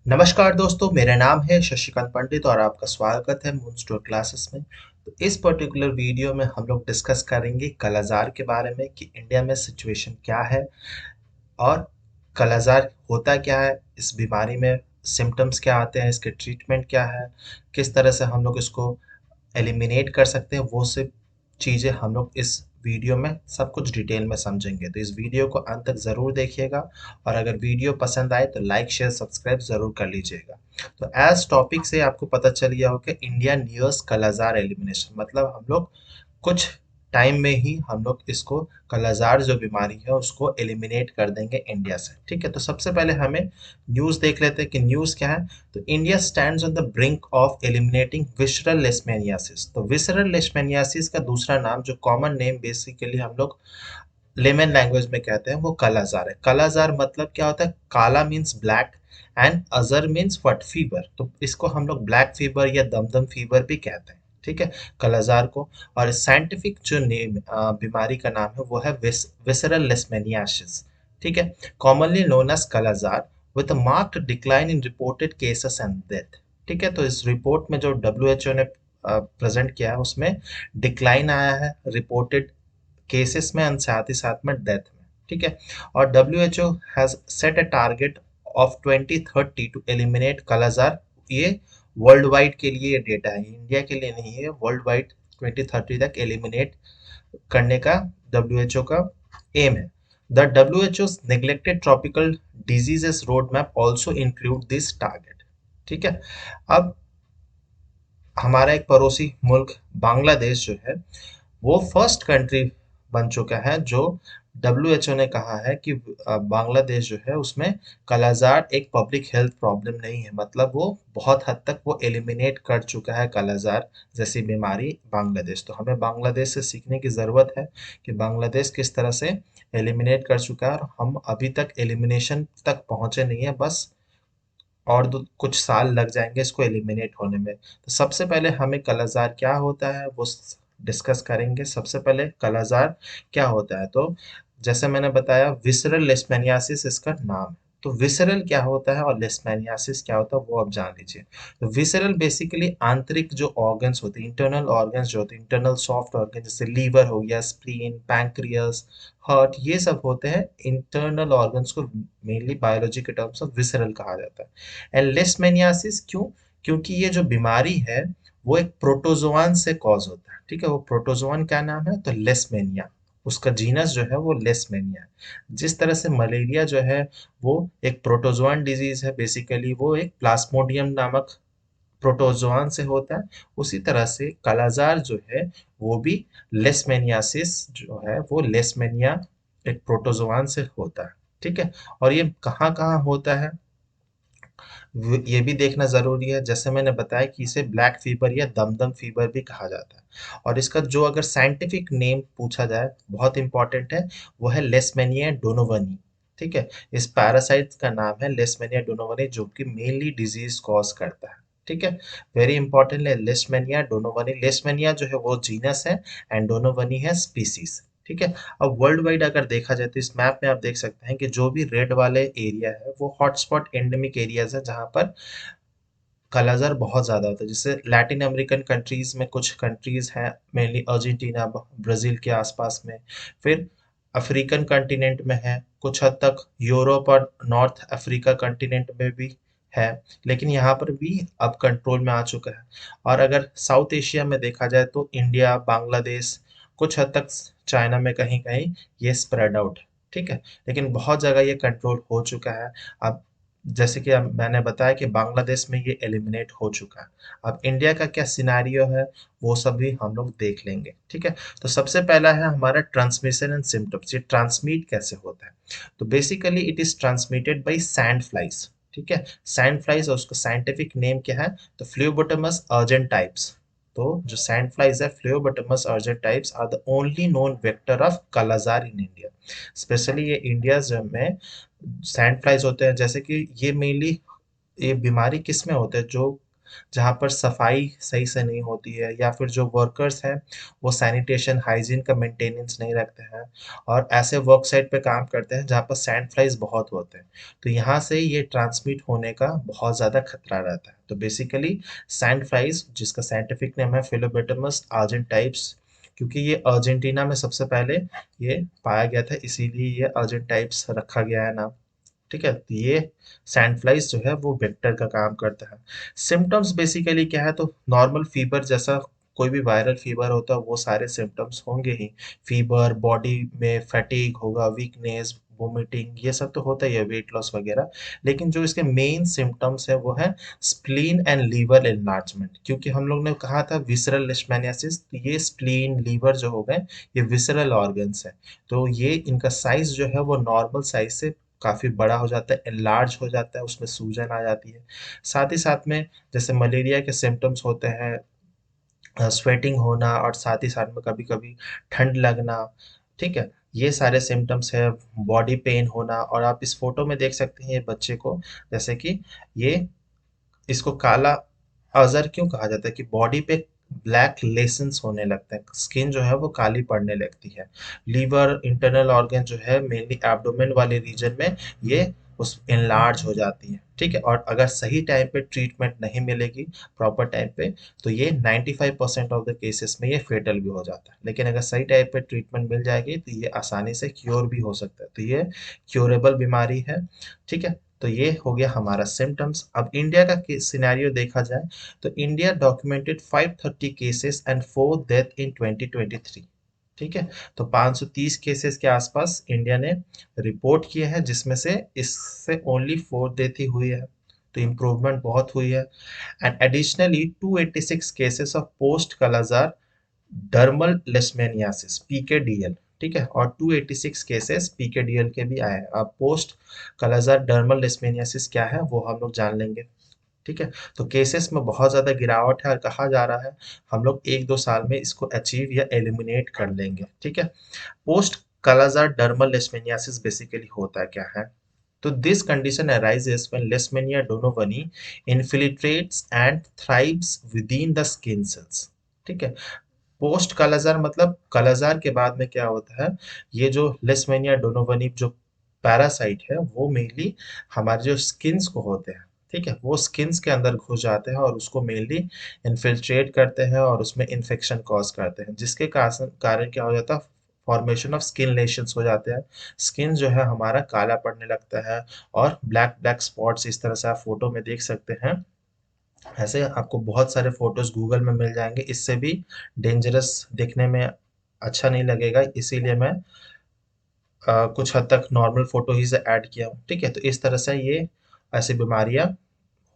नमस्कार दोस्तों, मेरा नाम है शशिकांत पंडित और आपका स्वागत है मून स्टोर क्लासेस में। तो इस पर्टिकुलर वीडियो में हम लोग डिस्कस करेंगे कालाजार के बारे में कि इंडिया में सिचुएशन क्या है और कालाजार होता क्या है, इस बीमारी में सिम्टम्स क्या आते हैं, इसके ट्रीटमेंट क्या है, किस तरह से हम लोग इसको एलिमिनेट कर सकते हैं, वो सब चीज़ें हम लोग इस वीडियो में सब कुछ डिटेल में समझेंगे। तो इस वीडियो को अंत तक ज़रूर देखिएगा और अगर वीडियो पसंद आए तो लाइक शेयर सब्सक्राइब ज़रूर कर लीजिएगा। तो एज टॉपिक से आपको पता चल गया हो कि इंडिया नियर्स कालाजार एलिमिनेशन, मतलब हम लोग कुछ टाइम में ही हम लोग इसको कालाजार जो बीमारी है उसको एलिमिनेट कर देंगे इंडिया से। ठीक है, तो सबसे पहले हमें न्यूज़ देख लेते हैं कि न्यूज़ क्या है। तो India stands on the brink of eliminating visceral leishmaniasis. तो विसरल लेशमैनियासिस का दूसरा नाम, जो कॉमन नेम बेसिकली हम लोग लेमन लैंग्वेज में कहते हैं, वो कालाजार है। कालाजार मतलब क्या होता है? काला मीन्स ब्लैक एंड अजर मीन्स व्हाट? फीवर। तो इसको हम लोग ब्लैक फीवर या दमदम फीवर भी कहते हैं। ठीक है, कालाजार को। और साइंटिफिक जो नेम बीमारी का नाम है वो है विसरल लेशमैनियासिस। ठीक है, commonly known as kala azar with a marked decline in reported cases and death. ठीक है, तो इस रिपोर्ट में जो डब्ल्यूएचओ ने प्रेजेंट किया है उसमें डिक्लाइन आया है रिपोर्टेड केसेस में और साथ में डेथ में। ठीक है, और WHO has set a target of 2030 to eliminate kala azar. ये वर्ल्ड वाइड के लिए ये डेटा है, इंडिया के लिए नहीं है, वर्ल्ड वाइड 2030 तक एलिमिनेट करने का डब्ल्यूएचओ का एम है। The WHO neglected tropical diseases road map also include this target. ठीक है, अब हमारा एक पड़ोसी मुल्क बांग्लादेश जो है वो फर्स्ट कंट्री बन चुका है जो डब्ल्यूएचओ ने कहा है कि बांग्लादेश जो है उसमें कालाजार एक पब्लिक हेल्थ प्रॉब्लम नहीं है, मतलब वो बहुत हद तक वो एलिमिनेट कर चुका है कालाजार जैसी बीमारी बांग्लादेश। तो हमें बांग्लादेश से सीखने की ज़रूरत है कि बांग्लादेश किस तरह से एलिमिनेट कर चुका है और हम अभी तक एलिमिनेशन तक पहुंचे नहीं है, बस और कुछ साल लग जाएंगे इसको एलिमिनेट होने में। तो सबसे पहले हमें कालाजार क्या होता है वो डिस्कस करेंगे। सबसे पहले कालाजार क्या होता है, तो जैसे मैंने बताया विसरल लेशमैनियासिस इसका नाम है। तो विसरल क्या होता है और लेशमैनियासिस क्या होता है वो आप जान लीजिए। तो विसरल बेसिकली आंतरिक जो ऑर्गन्स होते हैं, इंटरनल ऑर्गन्स जो होते हैं, इंटरनल सॉफ्ट ऑर्गन जैसे लीवर हो गया, स्प्लीन, पैंक्रियास, हार्ट, ये सब होते हैं इंटरनल ऑर्गन्स को मेनली बायोलॉजी के टर्म्स ऑफ विसरल कहा जाता है। एंड लेशमैनियासिस क्यों? क्योंकि ये जो बीमारी है वो एक प्रोटोजोआन से कॉज होता है। ठीक है, वो प्रोटोजोआन क्या नाम है? तो लेशमैनिया, उसका जीनस जो है वो लेशमैनिया है। जिस तरह से मलेरिया जो है वो एक प्रोटोजोआन डिजीज है, बेसिकली वो एक प्लाज्मोडियम नामक प्रोटोजोआन से होता है, उसी तरह से कालाजार जो है वो भी लेशमैनियासिस जो है वो लेशमैनिया एक प्रोटोजोआन से होता है। ठीक है, और ये कहाँ कहाँ होता है ये भी देखना ज़रूरी है। जैसे मैंने बताया कि इसे ब्लैक फीवर या दमदम फीवर भी कहा जाता है, और इसका जो अगर साइंटिफिक नेम पूछा जाए, बहुत इंपॉर्टेंट है, वो है लेशमैनिया डोनोवनी। ठीक है, इस पैरासाइट का नाम है लेशमैनिया डोनोवनी जो कि मेनली डिजीज कॉज करता है। ठीक है, वेरी इंपॉर्टेंट है लेशमैनिया डोनोवनी। लेशमैनिया जो है वो जीनस है एंड डोनोवनी है स्पीसीज। ठीक है, अब वर्ल्ड वाइड अगर देखा जाए तो इस मैप में आप देख सकते हैं कि जो भी रेड वाले एरिया है वो हॉटस्पॉट एंडेमिक एरियाज है जहाँ पर कालाजार बहुत ज़्यादा होता है। जैसे लैटिन अमेरिकन कंट्रीज में कुछ कंट्रीज हैं, मेनली अर्जेंटीना, ब्राज़ील के आसपास में, फिर अफ्रीकन कंटिनेंट में है, कुछ हद तक यूरोप और नॉर्थ अफ्रीका कंटिनेंट में भी है, लेकिन यहाँ पर भी अब कंट्रोल में आ चुका है। और अगर साउथ एशिया में देखा जाए तो इंडिया, बांग्लादेश, कुछ हद तक चाइना में कहीं कहीं ये स्प्रेड आउट है। ठीक है, लेकिन बहुत जगह ये कंट्रोल हो चुका है। अब जैसे कि अब मैंने बताया कि बांग्लादेश में ये एलिमिनेट हो चुका है। अब इंडिया का क्या सिनारियो है वो सब भी हम लोग देख लेंगे। ठीक है, तो सबसे पहला है हमारा ट्रांसमिशन एंड सिम्टम्स। ये ट्रांसमिट कैसे होता है? तो basically it is transmitted by sand flies. ठीक है, सैंड फ्लाइज और उसका साइंटिफिक नेम क्या है? तो फ्लियोबोटमस अर्जेंट टाइप्स। तो जो सैंड फ्लाइज है phlebotomus argentipes types are the only known vector of kala azar in India. Specially ये इंडिया में सैंड फ्लाइज होते हैं। जैसे कि ये मेनली ये बीमारी किस में होते हैं? जो जहाँ पर सफाई सही से नहीं होती है या फिर जो वर्कर्स हैं वो सैनिटेशन हाइजीन का मेंटेनेंस नहीं रखते हैं और ऐसे वर्क साइट पे काम करते हैं जहाँ पर सैंड फ्लाइज बहुत होते हैं। तो यहाँ से ये ट्रांसमिट होने का बहुत ज़्यादा खतरा रहता है। तो बेसिकली सैंड फ्लाइज जिसका साइंटिफिक नेम है फिलोबेटमस आर्जेंटाइप्स, क्योंकि ये अर्जेंटीना में सबसे पहले ये पाया गया था इसीलिए ये अर्जेंटाइप्स रखा गया है नाम। ठीक है, तो ये सैंड फ्लाइज जो है वो वेक्टर का काम करता है। सिम्टम्स बेसिकली क्या है, तो नॉर्मल फीवर जैसा कोई भी वायरल फीवर होता है वो सारे सिम्टम्स होंगे ही। फीवर, बॉडी में फैटिग होगा, वीकनेस, वोमिटिंग, ये सब तो होता ही है, वेट लॉस वगैरह। लेकिन जो इसके मेन सिम्टम्स है वो है स्प्लीन एंड लीवर एनलार्जमेंट, क्योंकि हम लोग ने कहा था विसरल लेशमैनियासिस, तो ये स्प्लीन लीवर जो हो गए ये विसरल ऑर्गन्स है। तो ये इनका साइज जो है वो नॉर्मल साइज से काफ़ी बड़ा हो जाता है, एनलार्ज हो जाता है, उसमें सूजन आ जाती है। साथ ही साथ में जैसे मलेरिया के सिम्टम्स होते हैं, स्वेटिंग होना और साथ ही साथ में कभी-कभी ठंड लगना, ठीक है? ये सारे सिम्पटम्स है, बॉडी पेन होना। और आप इस फ़ोटो में देख सकते हैं ये बच्चे को, जैसे कि ये इसको काला अज़र क्यों कहा जाता है कि बॉडी पे ब्लैक लेसेंस होने लगते हैं, स्किन जो है वो काली पड़ने लगती है। लीवर, इंटरनल ऑर्गन जो है मेनली एब्डोमेन वाले रीजन में ये उस एनलार्ज हो जाती है, ठीक है? और अगर सही टाइम पे ट्रीटमेंट नहीं मिलेगी प्रॉपर टाइम पे, तो ये 95% ऑफ द केसेस में ये फेटल भी हो जाता है। लेकिन अगर सही टाइम पे ट्रीटमेंट मिल जाएगी तो ये आसानी से क्योर भी हो सकता है। तो ये क्योरेबल बीमारी है, ठीक है? तो ये हो गया हमारा सिम्टम्स। अब इंडिया का सिनेरियो देखा जाए तो India documented 530 cases and 4 death in 2023, ठीक है? तो 530 केसेस के आसपास इंडिया ने रिपोर्ट किए हैं, जिसमें से इससे ओनली 4 डेथ ही हुई है। तो इम्प्रूवमेंट बहुत हुई है। And additionally 286 cases of post kala azar dermal leishmaniasis PKDL, ठीक है? और 286 केसेस पीकेडीएल के भी आए हैं। अब पोस्ट कालाजार डर्मल लेशमेनियासिस क्या है वो हम लोग जान लेंगे, ठीक है? तो केसेस में बहुत ज़्यादा गिरावट है और कहा जा रहा है हम लोग 1-2 साल में इसको अचीव या एलिमिनेट कर लेंगे, ठीक है? पोस्ट कालाजार डर्मल लेशमेनियासिस बेसिकली होता क्या है? तो this condition arises when Leishmania donovani infiltrates and thrives within the skin cells, ठीक है? पोस्ट कालाजार मतलब कालाजार के बाद में क्या होता है, ये जो लेशमेनिया डोनोवनी जो पैरासाइट है वो मेनली हमारे जो स्किन्स को होते हैं, ठीक है? वो स्किन्स के अंदर घुस जाते हैं और उसको मेनली इन्फिल्ट्रेट करते हैं और उसमें इन्फेक्शन कॉज करते हैं, जिसके कारण कारण क्या हो जाता है, फॉर्मेशन ऑफ स्किन लेशंस हो जाते हैं। स्किन जो है हमारा काला पड़ने लगता है और ब्लैक ब्लैक स्पॉट्स इस तरह से आप फोटो में देख सकते हैं। ऐसे आपको बहुत सारे फोटोज गूगल में मिल जाएंगे, इससे भी डेंजरस देखने में अच्छा नहीं लगेगा, इसीलिए मैं कुछ हद तक नॉर्मल फोटो ही से ऐड किया हूँ, ठीक है? तो इस तरह से ये ऐसी बीमारियां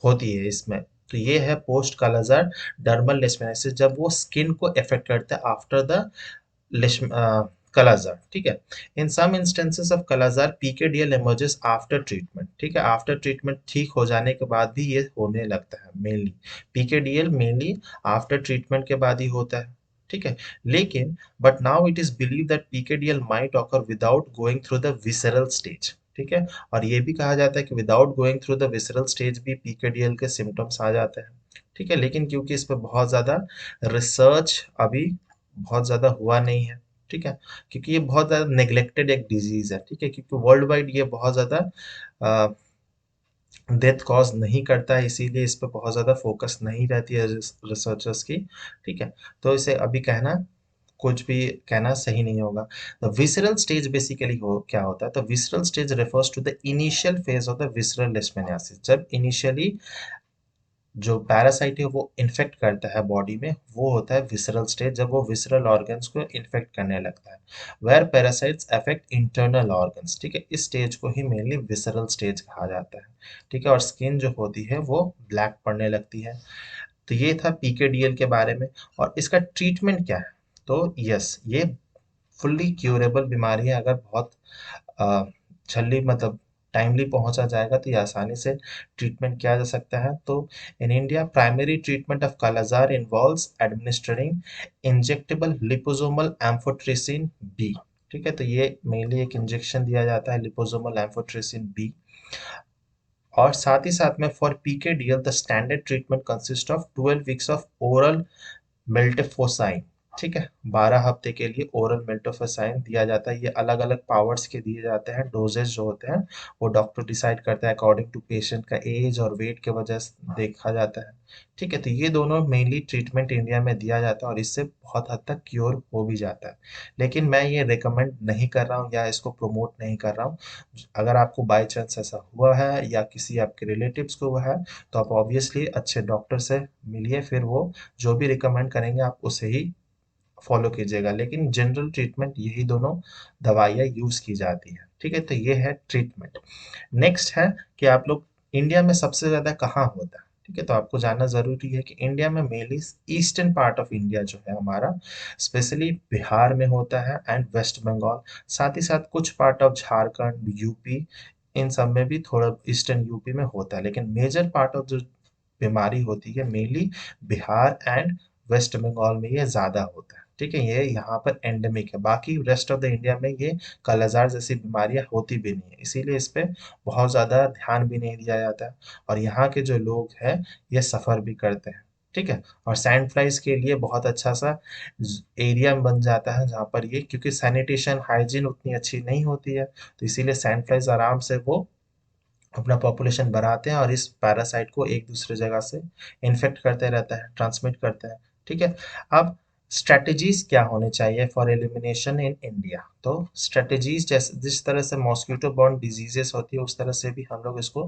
होती है इसमें। तो ये है पोस्ट कालाजार डर्मल लेशमैनियासिस, जब वो स्किन को अफेक्ट करता है आफ्टर द कालाजार, ठीक है? In some instances of kala azar PKDL emerges after treatment, ठीक है? आफ्टर ट्रीटमेंट ठीक हो जाने के बाद भी ये होने लगता है mainly. PKDL mainly after treatment के बाद ही होता है, ठीक है? लेकिन but now it is believe that PKDL might occur without going through the visceral stage, ठीक है? और ये भी कहा जाता है कि without going through the visceral stage भी पीकेडीएल के सिम्टम्स आ जाते हैं, ठीक है? लेकिन क्योंकि इस पे बहुत ज़्यादा रिसर्च अभी बहुत ज़्यादा हुआ नहीं है, ठीक है? क्योंकि ये बहुत ज़्यादा नेग्लेक्टेड एक डिजीज़ है, ठीक है? क्योंकि वर्ल्ड वाइड ये बहुत ज़्यादा डेथ कॉज नहीं करता है, इसीलिए इस पे बहुत ज़्यादा फोकस नहीं रहती है रिसर्चर्स की, ठीक है? तो इसे अभी कहना कुछ भी कहना सही नहीं होगा। द विसरल स्टेज बेसिकली हो क्या होता है, तो visceral stage refers to the initial phase of the visceral leishmaniasis, जब इनिशियली जो पैरासाइट है वो इन्फेक्ट करता है बॉडी में, वो होता है विसरल स्टेज, जब वो विसरल ऑर्गन्स को इन्फेक्ट करने लगता है। Where parasites affect internal organs, ठीक है? इस स्टेज को ही मेनली विसरल स्टेज कहा जाता है, ठीक है? और स्किन जो होती है वो ब्लैक पड़ने लगती है। तो ये था पीकेडीएल के बारे में। और इसका ट्रीटमेंट क्या है, तो यस ये फुल्ली क्यूरेबल बीमारी है। अगर बहुत अ, जल्दी मतलब टाइमली पहुंचा जाएगा तो ये आसानी से ट्रीटमेंट किया जा सकता है। तो in India primary treatment of kala azar involves administering injectable liposomal amphotericin B, ठीक है? तो ये मेनली एक इंजेक्शन दिया जाता है लिपोसोमल एम्फोट्रिसिन बी। और साथ ही साथ में for PKDL the standard treatment consist of 12 weeks of oral miltefosine. ठीक है, 12 हफ्ते के लिए ओरल मेल्टेफोसाइन दिया जाता है। ये अलग अलग पावर्स के दिए जाते हैं। डोजेज जो होते हैं वो डॉक्टर डिसाइड करता है अकॉर्डिंग टू पेशेंट का एज और वेट के वजह से देखा जाता है। ठीक है, तो ये दोनों मेनली ट्रीटमेंट इंडिया में दिया जाता है और इससे बहुत हद तक क्योर हो भी जाता है। लेकिन मैं ये रिकमेंड नहीं कर रहा हूँ या इसको प्रमोट नहीं कर रहा हूँ। अगर आपको बाई चांस ऐसा हुआ है या किसी आपके रिलेटिव्स को हुआ है तो आप ऑब्वियसली अच्छे डॉक्टर से मिलिए, फिर वो जो भी रिकमेंड करेंगे आप उसे ही फॉलो कीजिएगा। लेकिन जनरल ट्रीटमेंट यही दोनों दवाइयाँ यूज़ की जाती है। ठीक है, तो ये है ट्रीटमेंट। नेक्स्ट है कि आप लोग इंडिया में सबसे ज़्यादा कहाँ होता है। ठीक है, तो आपको जानना ज़रूरी है कि इंडिया में mainly eastern part of India जो है हमारा, स्पेशली बिहार में होता है एंड वेस्ट बंगाल, साथ ही साथ कुछ पार्ट ऑफ झारखंड, यूपी, इन सब में भी थोड़ा ईस्टर्न यूपी में होता है। लेकिन मेजर पार्ट ऑफ जो बीमारी होती है मेनली बिहार एंड वेस्ट बंगाल में ये ज़्यादा होता है। ठीक है, ये यहाँ पर एंडेमिक है। बाकी रेस्ट ऑफ द इंडिया में ये कालाजार जैसी बीमारियाँ होती भी नहीं है, इसीलिए इस पे बहुत ज़्यादा ध्यान भी नहीं दिया जाता है और यहाँ के जो लोग हैं ये सफ़र भी करते हैं। ठीक है, और सैंड फ्लाइज के लिए बहुत अच्छा सा एरिया बन जाता है जहाँ पर ये, क्योंकि सैनिटेशन हाइजीन उतनी अच्छी नहीं होती है, तो इसीलिए सैंड फ्लाइज आराम से वो अपना पॉपुलेशन बढ़ाते हैं और इस पैरासाइट को एक दूसरे जगह से इन्फेक्ट करते रहता है, ट्रांसमिट करते हैं। ठीक है, अब स्ट्रेटजीज क्या होने चाहिए फॉर एलिमिनेशन इन इंडिया। तो स्ट्रेटजीज जैसे जिस तरह से मॉस्किटो बॉर्न डिजीजेस होती है उस तरह से भी हम लोग इसको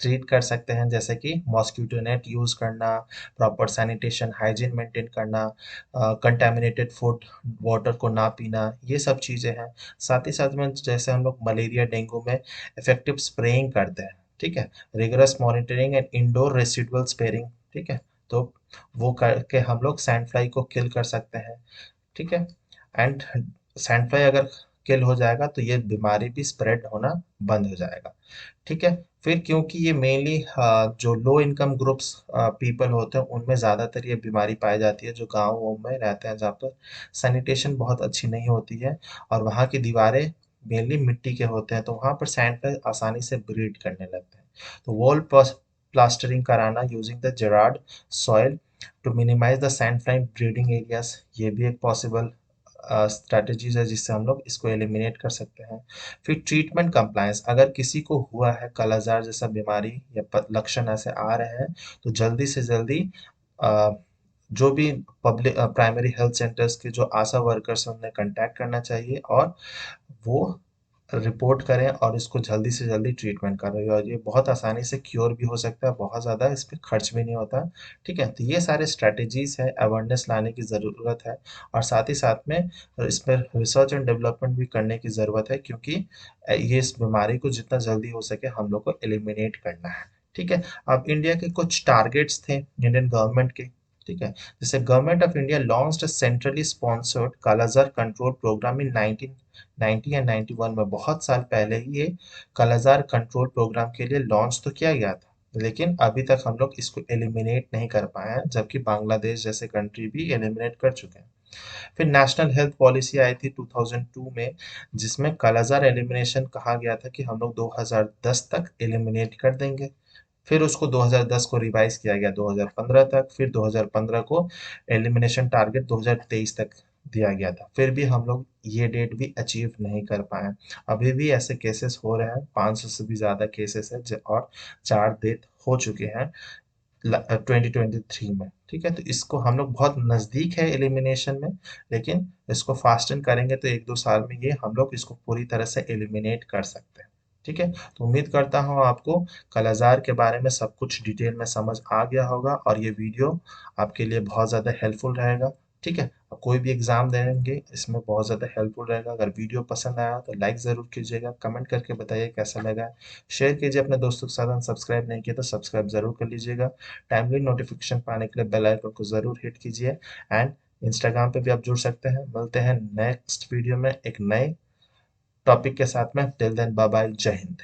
ट्रीट कर सकते हैं, जैसे कि मॉस्किटो नेट यूज करना, प्रॉपर सैनिटेशन हाइजीन मेंटेन करना, कंटेमिनेटेड फूड वाटर को ना पीना, ये सब चीज़ें हैं। साथ ही साथ में जैसे हम लोग मलेरिया डेंगू में इफेक्टिव स्प्रेइंग करते हैं। ठीक है, rigorous monitoring and indoor residual sparing. ठीक है, तो वो करके हम लोग सैंड फ्लाई को किल कर सकते हैं। ठीक है, एंड सैंड फ्लाई अगर किल हो जाएगा तो ये बीमारी भी स्प्रेड होना बंद हो जाएगा। ठीक है, फिर क्योंकि ये मेनली जो लो इनकम ग्रुप्स पीपल होते हैं उनमें ज़्यादातर ये बीमारी पाई जाती है, जो गाँव में रहते हैं जहाँ पर सैनिटेशन बहुत अच्छी नहीं होती है और वहाँ की दीवारें मेनली मिट्टी के होते हैं, तो वहाँ पर सैंड फ्लाई आसानी से ब्रीड करने लगते हैं। तो वॉल प्लास्टरिंग कराना using the gerard soil to minimize the sand fly breeding areas, ये भी एक पॉसिबल स्ट्रैटेजीज है जिससे हम लोग इसको एलिमिनेट कर सकते हैं। फिर ट्रीटमेंट कंप्लायंस, अगर किसी को हुआ है कालाजार जैसा बीमारी या लक्षण ऐसे आ रहे हैं तो जल्दी से जल्दी अ, जो भी पब्लिक प्राइमरी हेल्थ सेंटर्स के जो आशा वर्कर्स हैं उन्हें कांटेक्ट करना चाहिए और वो रिपोर्ट करें और इसको जल्दी से जल्दी ट्रीटमेंट करें और ये बहुत आसानी से क्योर भी हो सकता है, बहुत ज़्यादा इस पे खर्च भी नहीं होता। ठीक है, तो ये सारे स्ट्रैटेजीज है, अवेयरनेस लाने की ज़रूरत है और साथ ही साथ में इस पर रिसर्च एंड डेवलपमेंट भी करने की ज़रूरत है, क्योंकि ये इस बीमारी को जितना जल्दी हो सके हम लोग को एलिमिनेट करना है। ठीक है, अब इंडिया के कुछ टारगेट्स थे इंडियन गवर्नमेंट के। ठीक है, जैसे government of India launched a centrally sponsored kala azar control programme in 1990 या 91 में, बहुत साल पहले ही ये कालाजार कंट्रोल प्रोग्राम के लिए लॉन्च तो किया गया था, लेकिन अभी तक हम लोग इसको एलिमिनेट नहीं कर पाए हैं, जबकि बांग्लादेश जैसे कंट्री भी एलिमिनेट कर चुके हैं। फिर नेशनल हेल्थ पॉलिसी आई थी 2002 में, जिसमें कालाजार एलिमिनेशन कहा गया था कि हम लोग 2010 तक एलिमिनेट कर देंगे। फिर उसको 2010 को रिवाइज किया गया 2015 तक, फिर 2015 को एलिमिनेशन टारगेट 2023 तक दिया गया था, फिर भी हम लोग ये डेट भी अचीव नहीं कर पाए। अभी भी ऐसे केसेस हो रहे हैं, 500 से भी ज़्यादा केसेस है और 4 डेथ हो चुके हैं 2023 में। ठीक है, तो इसको हम लोग बहुत नज़दीक है एलिमिनेशन में, लेकिन इसको फास्टन करेंगे तो 1-2 साल में ये हम लोग इसको पूरी तरह से एलिमिनेट कर सकते हैं। ठीक है, तो उम्मीद करता हूँ आपको कालाजार के बारे में सब कुछ डिटेल में समझ आ गया होगा और ये वीडियो आपके लिए बहुत ज़्यादा हेल्पफुल रहेगा। ठीक है, आप कोई भी एग्ज़ाम देंगे इसमें बहुत ज़्यादा हेल्पफुल रहेगा। अगर वीडियो पसंद आया तो लाइक ज़रूर कीजिएगा, कमेंट करके बताइए कैसा लगा, शेयर कीजिए अपने दोस्तों के साथ, सब्सक्राइब नहीं किया तो सब्सक्राइब ज़रूर कर लीजिएगा। टाइमली नोटिफिकेशन पाने के लिए बेल आइकन को ज़रूर हिट कीजिए एंड इंस्टाग्राम पे भी आप जुड़ सकते हैं। मिलते हैं नेक्स्ट वीडियो में एक नए टॉपिक के साथ में। टिल देन बाय बाय, जय हिंद।